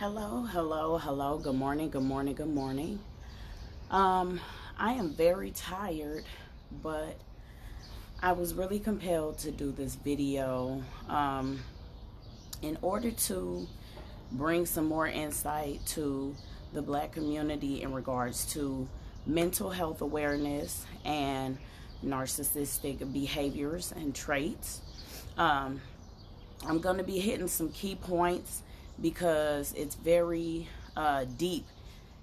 Hello. Good morning. I am very tired, but I was really compelled to do this video in order to bring some more insight to the Black community in regards to mental health awareness and narcissistic behaviors and traits. I'm going to be hitting some key points because it's very deep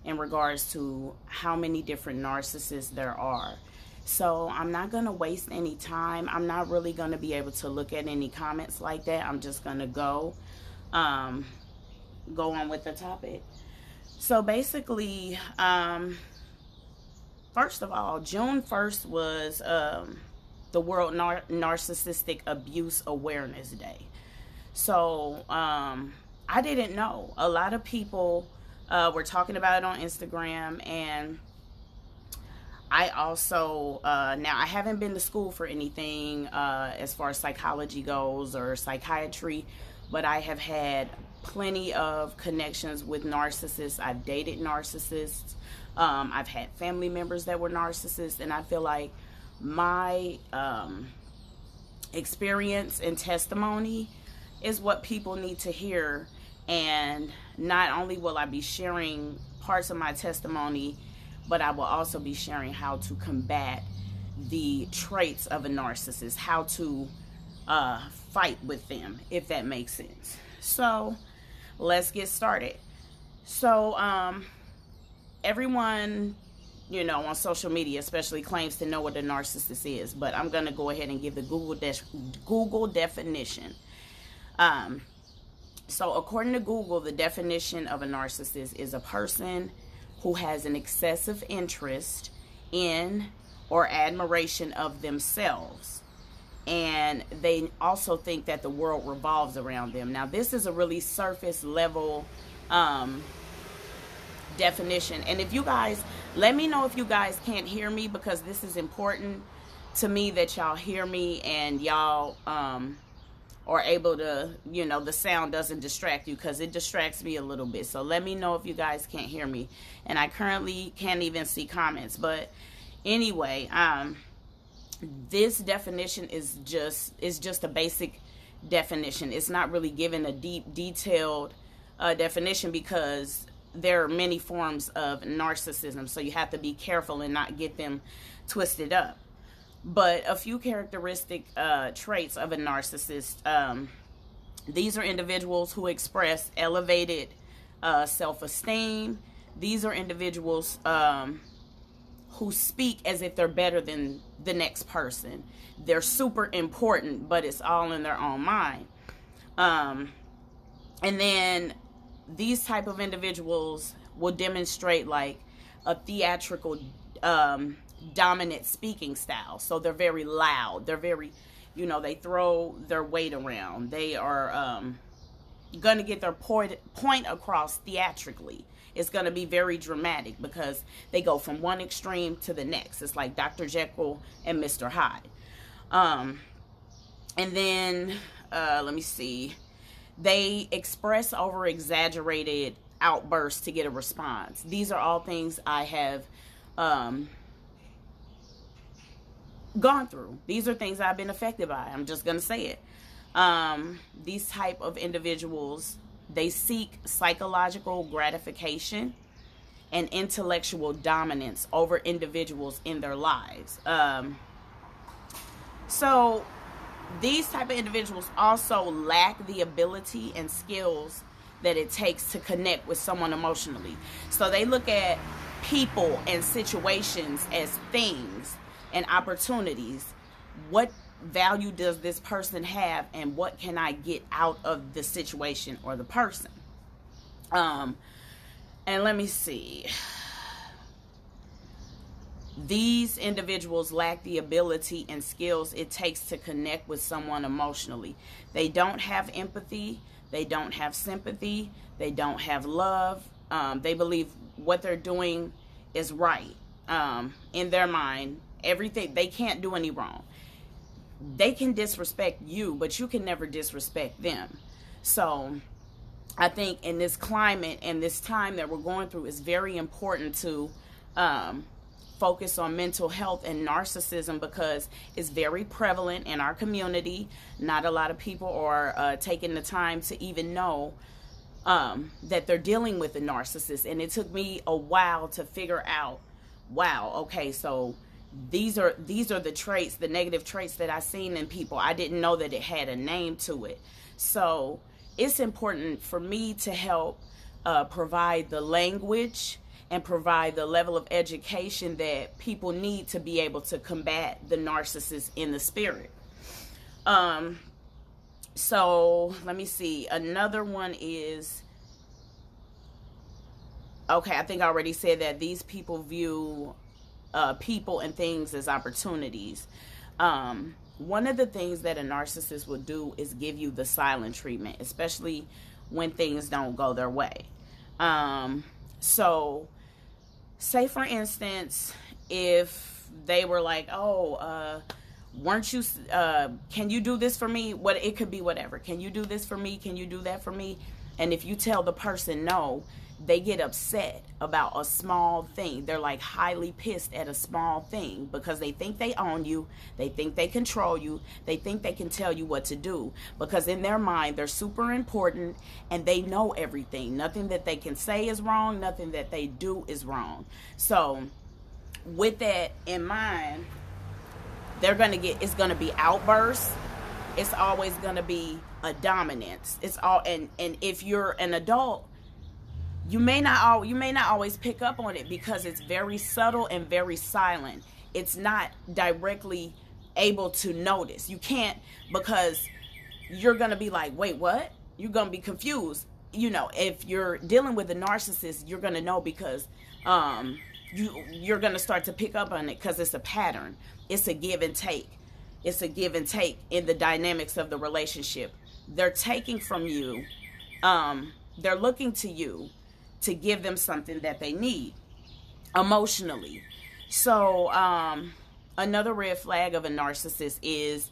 in regards to how many different narcissists there are. So I'm not going to waste any time. I'm not really going to be able to look at any comments like that. I'm just going to go on with the topic. So basically, first of all, June 1st was the World Narcissistic Abuse Awareness Day. So I didn't know. A lot of people were talking about it on Instagram, and I also, now I haven't been to school for anything as far as psychology goes or psychiatry, but I have had plenty of connections with narcissists. I've dated narcissists. I've had family members that were narcissists, and I feel like my experience and testimony is what people need to hear. And not only will I be sharing parts of my testimony, but I will also be sharing how to combat the traits of a narcissist, how to fight with them, if that makes sense. So let's get started. So everyone, on social media especially claims to know what a narcissist is, but I'm going to go ahead and give the Google definition. So according to Google, the definition of a narcissist is a person who has an excessive interest in or admiration of themselves. And they also think that the world revolves around them. Now, this is a really surface level definition. And if you guys, let me know if you guys can't hear me, because this is important to me that y'all hear me and y'all are able to, the sound doesn't distract you, because it distracts me a little bit. So let me know if you guys can't hear me. And I currently can't even see comments. But anyway, this definition is just a basic definition. It's not really given a deep, detailed definition, because there are many forms of narcissism. So you have to be careful and not get them twisted up. But a few characteristic traits of a narcissist. These are individuals who express elevated self-esteem. These are individuals who speak as if they're better than the next person. They're super important, but it's all in their own mind. And then these type of individuals will demonstrate like a theatrical dominant speaking style. So they're very loud. They're very, they throw their weight around. They are going to get their point across theatrically. It's going to be very dramatic because they go from one extreme to the next. It's like Dr. Jekyll and Mr. Hyde. And then, let me see. They express over exaggerated outbursts to get a response. These are all things I have gone through. These are things I've been affected by. I'm just going to say it. These type of individuals, they seek psychological gratification and intellectual dominance over individuals in their lives. So these type of individuals also lack the ability and skills that it takes to connect with someone emotionally. So they look at people and situations as things and opportunities. What value does this person have, and what can I get out of the situation or the person? And let me see. These individuals lack the ability and skills it takes to connect with someone emotionally. They don't have empathy. They don't have sympathy. They don't have love. They believe what they're doing is right. In their mind, everything, they can't do any wrong. They can disrespect you, but you can never disrespect them. So I think in this climate and this time that we're going through, it's very important to focus on mental health and narcissism, because it's very prevalent in our community. Not a lot of people are taking the time to even know that they're dealing with a narcissist. And it took me a while to figure out, wow, okay, so these are the traits, the negative traits that I seen in people. I didn't know that it had a name to it. So it's important for me to help provide the language and provide the level of education that people need to be able to combat the narcissist in the spirit. So let me see. Another one is, okay, I think I already said that these people view people and things as opportunities. One of the things that a narcissist will do is give you the silent treatment, especially when things don't go their way. So say for instance, if they were like, oh, weren't you, can you do this for me? It could be whatever. Can you do this for me? Can you do that for me? And if you tell the person no, they get upset about a small thing. They're like highly pissed at a small thing because they think they own you. They think they control you. They think they can tell you what to do, because in their mind, they're super important and they know everything. Nothing that they can say is wrong. Nothing that they do is wrong. So with that in mind, it's going to be outbursts. It's always going to be a dominance. And if you're an adult, you may not always pick up on it because it's very subtle and very silent. It's not directly able to notice. You can't, because you're going to be like, wait, what? You're going to be confused. You know, if you're dealing with a narcissist, you're going to know, because you're going to start to pick up on it, because it's a pattern. It's a give and take. It's a give and take in the dynamics of the relationship. They're taking from you. They're looking to you to give them something that they need emotionally. So another red flag of a narcissist is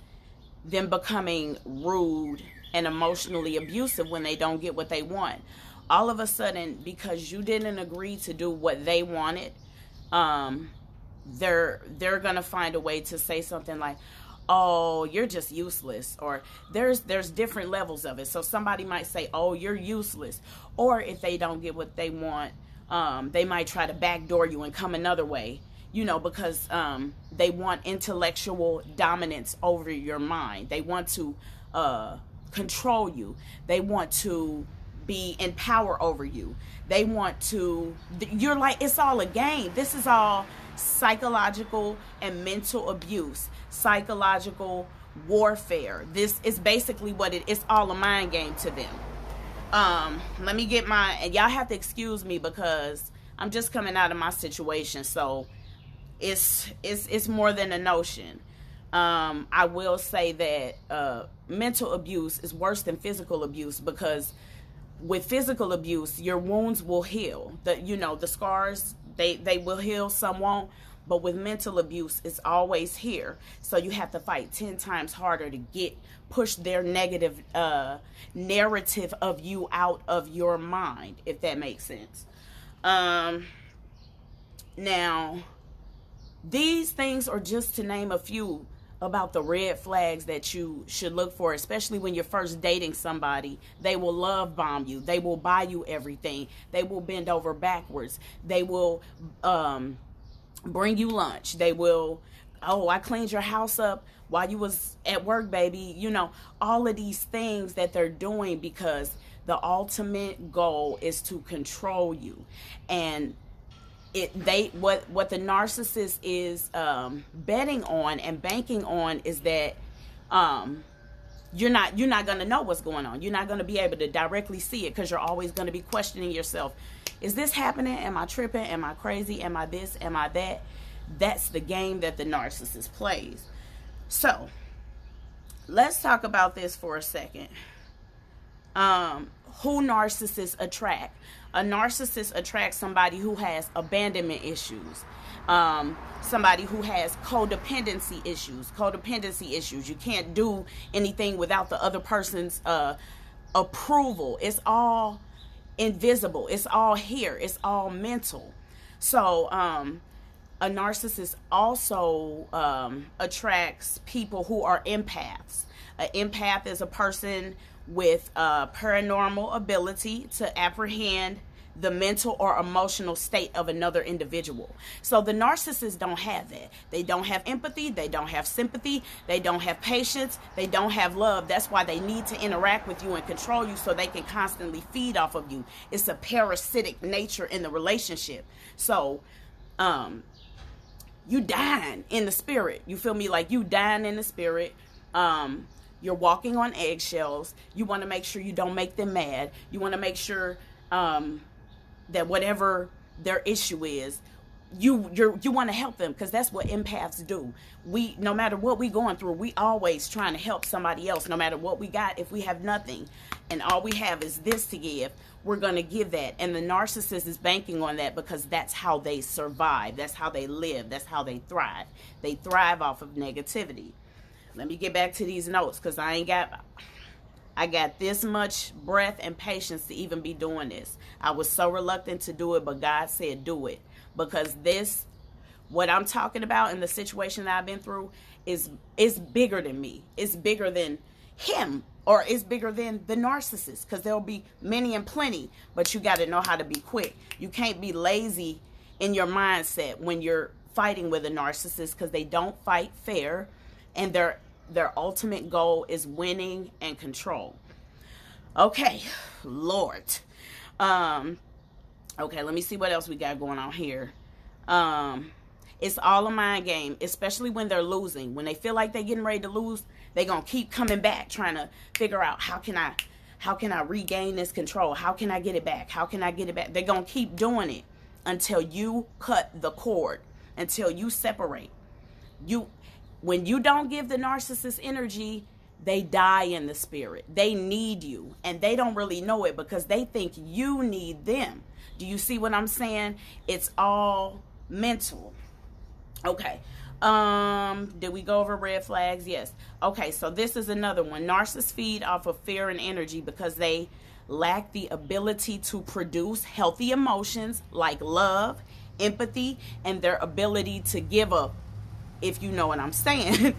them becoming rude and emotionally abusive when they don't get what they want. All of a sudden, because you didn't agree to do what they wanted, they're gonna find a way to say something like, oh, you're just useless, or there's different levels of it. So somebody might say, oh, you're useless. Or if they don't get what they want, they might try to backdoor you and come another way, because they want intellectual dominance over your mind. They want to control you. They want to be in power over you. They want to, you're like, it's all a game. This is all psychological and mental abuse, psychological warfare. This is basically what it's all a mind game to them. Let me get and y'all have to excuse me because I'm just coming out of my situation, so it's more than a notion. I will say that mental abuse is worse than physical abuse, because with physical abuse, your wounds will heal. The scars, they will heal, some won't. But with mental abuse, it's always here. So you have to fight 10 times harder to push their negative narrative of you out of your mind, if that makes sense. Now, these things are just to name a few about the red flags that you should look for, especially when you're first dating somebody. They will love bomb you. They will buy you everything. They will bend over backwards. They will bring you lunch. They will, oh, I cleaned your house up while you was at work, baby. All of these things that they're doing, because the ultimate goal is to control you. And what the narcissist is betting on and banking on is that you're not going to know what's going on. You're not going to be able to directly see it, because you're always going to be questioning yourself. Is this happening? Am I tripping? Am I crazy? Am I this? Am I that? That's the game that the narcissist plays. So let's talk about this for a second. Who narcissists attract? A narcissist attracts somebody who has abandonment issues, somebody who has codependency issues. You can't do anything without the other person's approval. It's all invisible. It's all here. It's all mental. So a narcissist also attracts people who are empaths. An empath is a person with paranormal ability to apprehend the mental or emotional state of another individual. So the narcissists don't have that. They don't have empathy. They don't have sympathy. They don't have patience. They don't have love. That's why they need to interact with you and control you so they can constantly feed off of you. It's a parasitic nature in the relationship. So you dying in the spirit. You feel me? Like you dying in the spirit. You're walking on eggshells. You want to make sure you don't make them mad. You want to make sure that whatever their issue is, you want to help them, because that's what empaths do. We, no matter what we going through, we always trying to help somebody else. No matter what we got, if we have nothing and all we have is this to give, we're going to give that. And the narcissist is banking on that because that's how they survive. That's how they live. That's how they thrive. They thrive off of negativity. Let me get back to these notes, because I got this much breath and patience to even be doing this. I was so reluctant to do it, but God said do it. Because this, what I'm talking about in the situation that I've been through, is bigger than me. It's bigger than him, or it's bigger than the narcissist, because there'll be many and plenty, but you got to know how to be quick. You can't be lazy in your mindset when you're fighting with a narcissist, because they don't fight fair, and their ultimate goal is winning and control. Okay, Lord. Okay, let me see what else we got going on here. It's all a mind game, especially when they're losing. When they feel like they're getting ready to lose, they're going to keep coming back, trying to figure out how can I regain this control? How can I get it back? How can I get it back? They're going to keep doing it until you cut the cord, until you separate. When you don't give the narcissist energy, they die in the spirit. They need you, and they don't really know it because they think you need them. Do you see what I'm saying? It's all mental. Okay. Did we go over red flags? Yes. Okay, so this is another one. Narcissists feed off of fear and energy because they lack the ability to produce healthy emotions like love, empathy, and their ability to give up, if you know what I'm saying.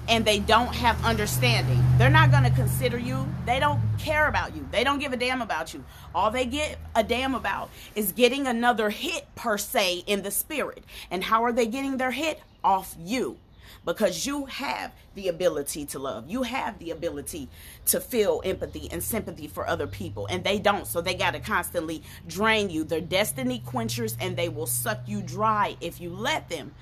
And they don't have understanding. They're not going to consider you. They don't care about you. They don't give a damn about you. All they give a damn about is getting another hit, per se, in the spirit. And how are they getting their hit? Off you. Because you have the ability to love. You have the ability to feel empathy and sympathy for other people. And they don't. So they got to constantly drain you. They're destiny quenchers, and they will suck you dry if you let them.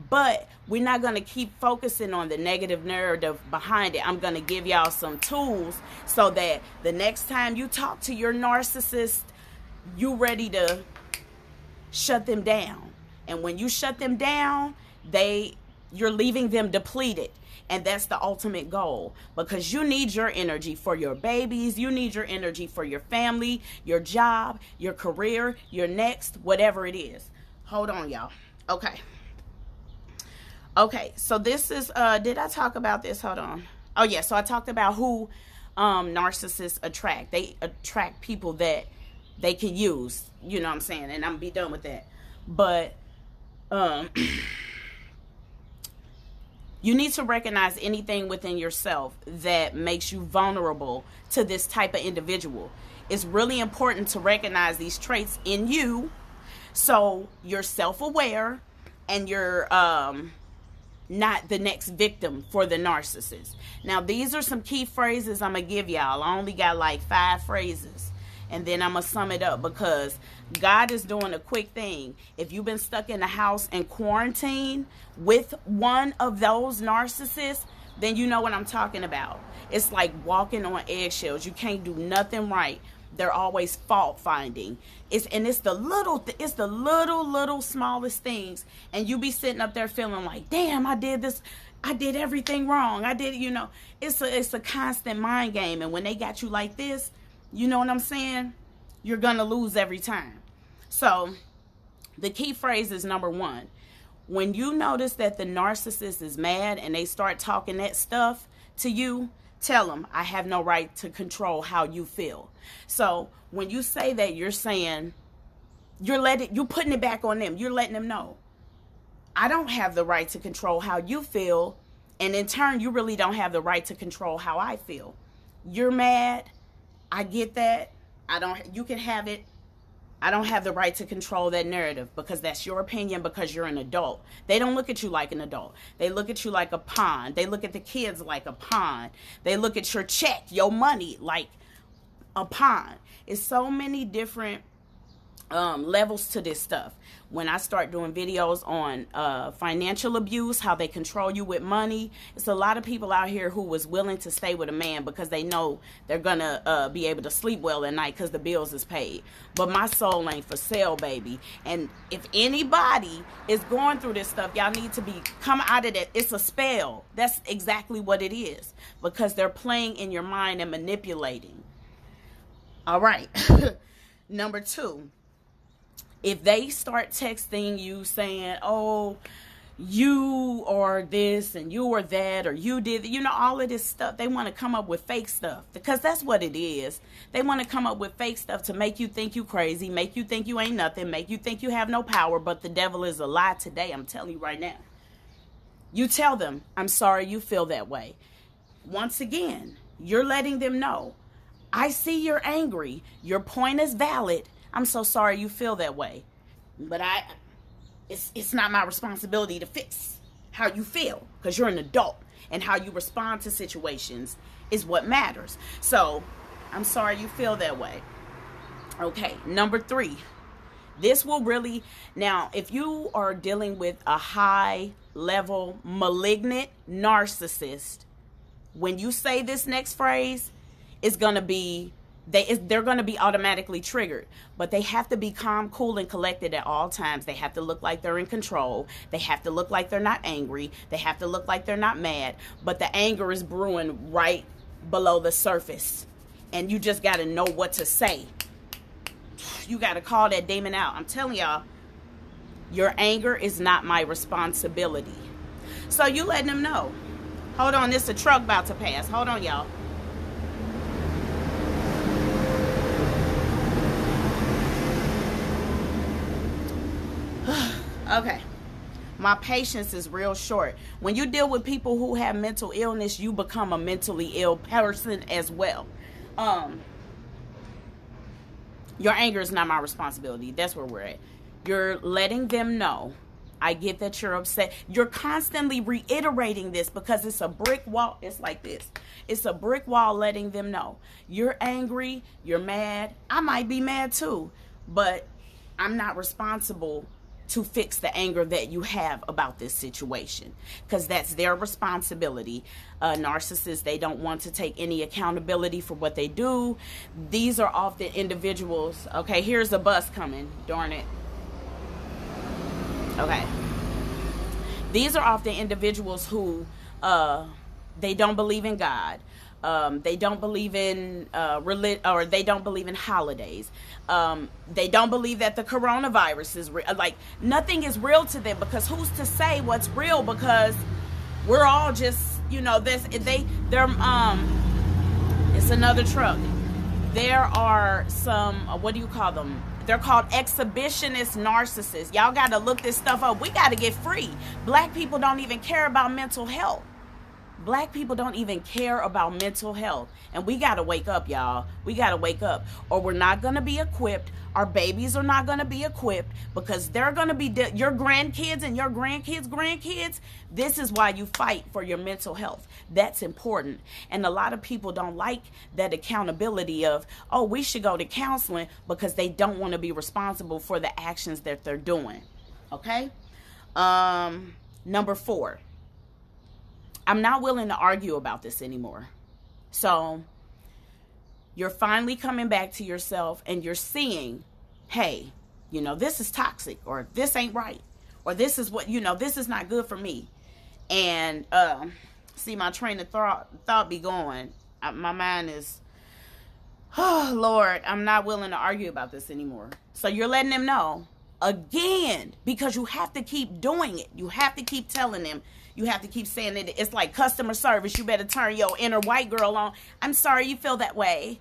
But we're not going to keep focusing on the negative narrative behind it. I'm going to give y'all some tools so that the next time you talk to your narcissist, you ready to shut them down. And when you shut them down, you're leaving them depleted. And that's the ultimate goal, because you need your energy for your babies. You need your energy for your family, your job, your career, your next, whatever it is. Hold on, y'all. Okay, so this is, did I talk about this? Hold on. Oh, yeah, so I talked about who narcissists attract. They attract people that they can use, you know what I'm saying? And I'm going to be done with that. But you need to recognize anything within yourself that makes you vulnerable to this type of individual. It's really important to recognize these traits in you, so you're self-aware and you're not the next victim for the narcissist. Now, these are some key phrases I'm going to give y'all. I only got like 5 phrases. And then I'm going to sum it up, because God is doing a quick thing. If you've been stuck in the house and quarantine with one of those narcissists, then you know what I'm talking about. It's like walking on eggshells. You can't do nothing right. They're always fault finding. It's the little smallest things. And you be sitting up there feeling like, damn, I did this. I did everything wrong. It's a constant mind game. And when they got you like this, you know what I'm saying? You're going to lose every time. So the key phrase is number 1. When you notice that the narcissist is mad and they start talking that stuff to you, Tell them, I have no right to control how you feel. So when you say that, you're saying, you're putting it back on them. You're letting them know, I don't have the right to control how you feel. And in turn, you really don't have the right to control how I feel. You're mad. I get that. You can have it. I don't have the right to control that narrative because that's your opinion, because you're an adult. They don't look at you like an adult. They look at you like a pawn. They look at the kids like a pawn. They look at your check, your money, like a pawn. It's so many different levels to this stuff. When I start doing videos on financial abuse, how they control you with money, it's a lot of people out here who was willing to stay with a man because they know they're gonna be able to sleep well at night because the bills is paid. But my soul ain't for sale, baby. And if anybody is going through this stuff, y'all need to come out of that. It's a spell. That's exactly what it is, because they're playing in your mind and manipulating. All right. Number 2. If they start texting you saying, oh, you are this and you are that, or you did, all of this stuff, they want to come up with fake stuff, because that's what it is. They want to come up with fake stuff to make you think you crazy, make you think you ain't nothing, make you think you have no power, but the devil is a lie today. I'm telling you right now. You tell them, I'm sorry you feel that way. Once again, you're letting them know, I see you're angry. Your point is valid. I'm so sorry you feel that way, but it's not my responsibility to fix how you feel, because you're an adult, and how you respond to situations is what matters. So I'm sorry you feel that way. Okay, number 3. This will really, now, if you are dealing with a high level malignant narcissist, when you say this next phrase, it's going to be, they're going to be automatically triggered, but they have to be calm, cool, and collected at all times. They have to look like they're in control. They have to look like they're not angry. They have to look like they're not mad, but the anger is brewing right below the surface, and you just got to know what to say. You got to call that demon out. I'm telling y'all, your anger is not my responsibility. So you letting them know. Hold on, there's a truck about to pass. Hold on, y'all. Okay, my patience is real short. When you deal with people who have mental illness, you become a mentally ill person as well. Your anger is not my responsibility. That's where we're at. You're letting them know, I get that you're upset. You're constantly reiterating this because it's a brick wall. It's like this. It's a brick wall letting them know. You're angry. You're mad. I might be mad too, but I'm not responsible to fix the anger that you have about this situation, because that's their responsibility. Narcissists, they don't want to take any accountability for what they do. These are often individuals. Okay, here's a bus coming. Darn it. Okay. These are often individuals who they don't believe in God. They don't believe in religion, or they don't believe in holidays. They don't believe that the coronavirus is real. Like, nothing is real to them, because who's to say what's real? Because we're all just, it's another truck. There are some, what do you call them? They're called exhibitionist narcissists. Y'all got to look this stuff up. We got to get free. Black people don't even care about mental health. Black people don't even care about mental health. And we got to wake up, y'all. We got to wake up, or we're not going to be equipped. Our babies are not going to be equipped, because they're going to be your grandkids and your grandkids. This is why you fight for your mental health. That's important. And a lot of people don't like that accountability of, oh, we should go to counseling, because they don't want to be responsible for the actions that they're doing. Okay? Number 4. I'm not willing to argue about this anymore. So you're finally coming back to yourself, and you're seeing, hey, this is toxic, or this ain't right, or this is what, this is not good for me. And see, my train of thought be going. My mind is, oh, Lord, I'm not willing to argue about this anymore. So you're letting them know again, because you have to keep doing it. You have to keep telling them, You have to keep saying it. It's like customer service. You better turn your inner white girl on. I'm sorry you feel that way.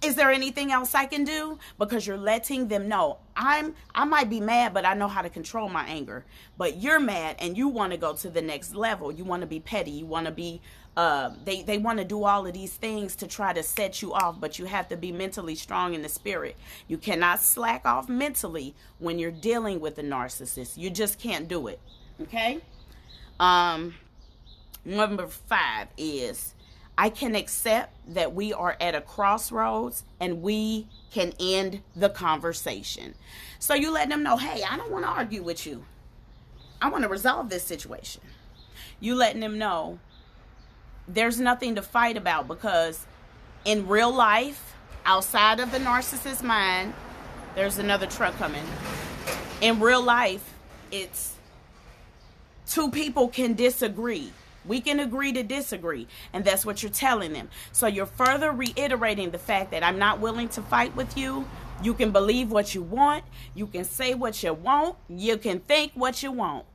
Is there anything else I can do? Because you're letting them know I might be mad, but I know how to control my anger. But you're mad and you want to go to the next level. You want to be petty. You want to be they want to do all of these things to try to set you off, but you have to be mentally strong in the spirit. You cannot slack off mentally when you're dealing with a narcissist. You just can't do it. Okay? Number 5 is I can accept that we are at a crossroads and we can end the conversation. So you let them know, hey, I don't want to argue with you. I want to resolve this situation. You letting them know there's nothing to fight about, because in real life, outside of the narcissist's mind, there's another truck coming. In real life, it's two people can disagree. We can agree to disagree, and that's what you're telling them. So you're further reiterating the fact that I'm not willing to fight with you. You can believe what you want. You can say what you want. You can think what you want.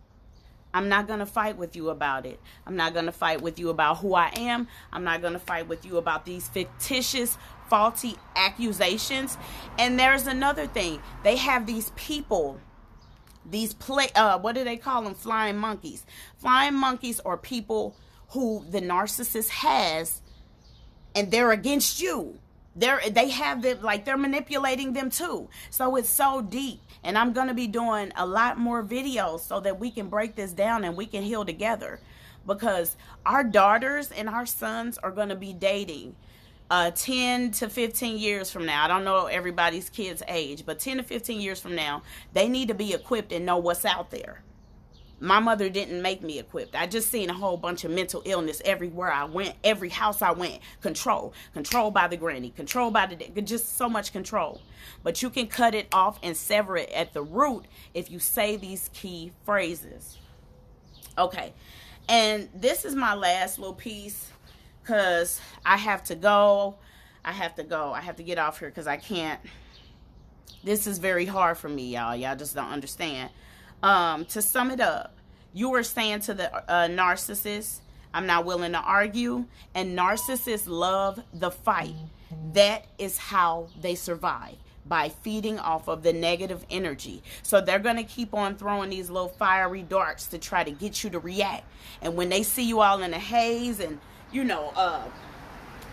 I'm not going to fight with you about it. I'm not going to fight with you about who I am. I'm not going to fight with you about these fictitious, faulty accusations. And there's another thing. They have these people, what do they call them? Flying monkeys. Flying monkeys are people who the narcissist has, and they're against you. They have them, like they're manipulating them too. So it's so deep. And I'm going to be doing a lot more videos so that we can break this down and we can heal together. Because our daughters and our sons are going to be dating 10 to 15 years from now. I don't know everybody's kids' age, but 10 to 15 years from now, they need to be equipped and know what's out there. My mother didn't make me equipped. I just seen a whole bunch of mental illness everywhere I went, every house I went. Control by the granny, control by the, just so much control. But you can cut it off and sever it at the root if you say these key phrases. Okay, and this is my last little piece, because I have to go. I have to get off here because I can't. This is very hard for me, y'all. Y'all just don't understand. To sum it up, you were saying to the narcissist, I'm not willing to argue. And narcissists love the fight. That is how they survive, by feeding off of the negative energy. So they're going to keep on throwing these little fiery darts to try to get you to react. And when they see you all in a haze and,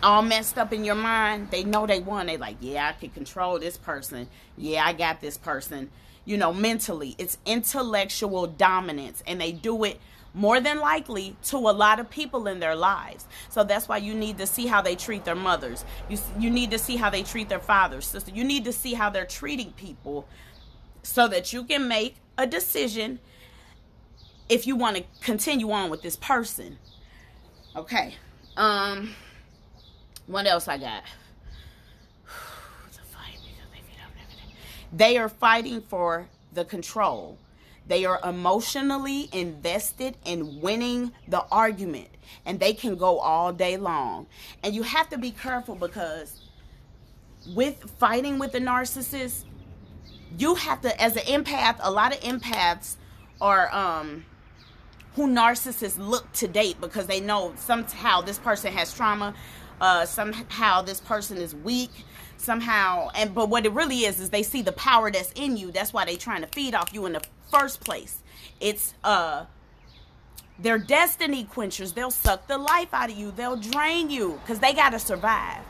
all messed up in your mind, they know they won. They like, yeah, I can control this person. Yeah, I got this person. Mentally, it's intellectual dominance, and they do it more than likely to a lot of people in their lives. So that's why you need to see how they treat their mothers. You need to see how they treat their fathers, sister. You need to see how they're treating people so that you can make a decision if you want to continue on with this person. Okay. What else I got? They are fighting for the control. They are emotionally invested in winning the argument, and they can go all day long. And you have to be careful, because with fighting with the narcissist, you have to, as an empath, a lot of empaths are who narcissists look to date, because they know somehow this person has trauma, somehow this person is weak, somehow, but what it really is they see the power that's in you. That's why they trying to feed off you in the first place. It's they're destiny quenchers. They'll suck the life out of you. They'll drain you, because they got to survive.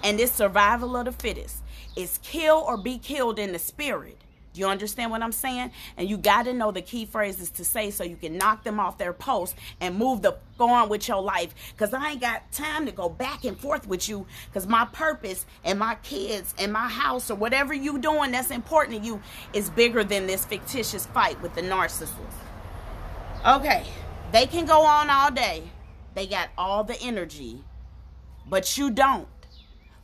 And it's survival of the fittest. It's kill or be killed in the spirit. Do you understand what I'm saying? And you got to know the key phrases to say so you can knock them off their post and go on with your life. Because I ain't got time to go back and forth with you, because my purpose and my kids and my house or whatever you doing that's important to you is bigger than this fictitious fight with the narcissist. Okay, they can go on all day. They got all the energy, but you don't.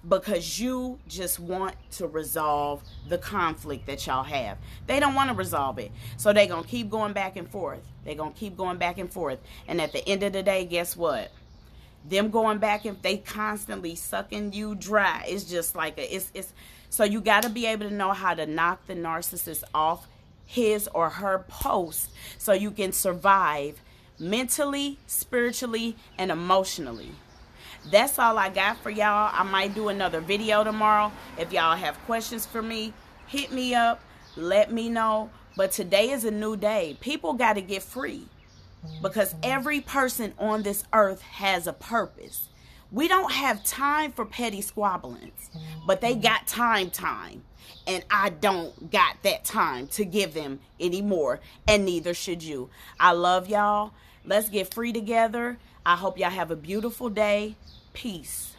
Because you just want to resolve the conflict that y'all have. They don't want to resolve it. So they're going to keep going back and forth. They're going to keep going back and forth. And at the end of the day, guess what? Them going back, and they constantly sucking you dry. It's just like so you got to be able to know how to knock the narcissist off his or her post so you can survive mentally, spiritually, and emotionally. That's all I got for y'all. I might do another video tomorrow. If y'all have questions for me, hit me up, let me know. But today is a new day. People got to get free, because every person on this earth has a purpose. We don't have time for petty squabblings, but they got time. And I don't got that time to give them anymore, and neither should you. I love y'all. Let's get free together. I hope y'all have a beautiful day. Peace.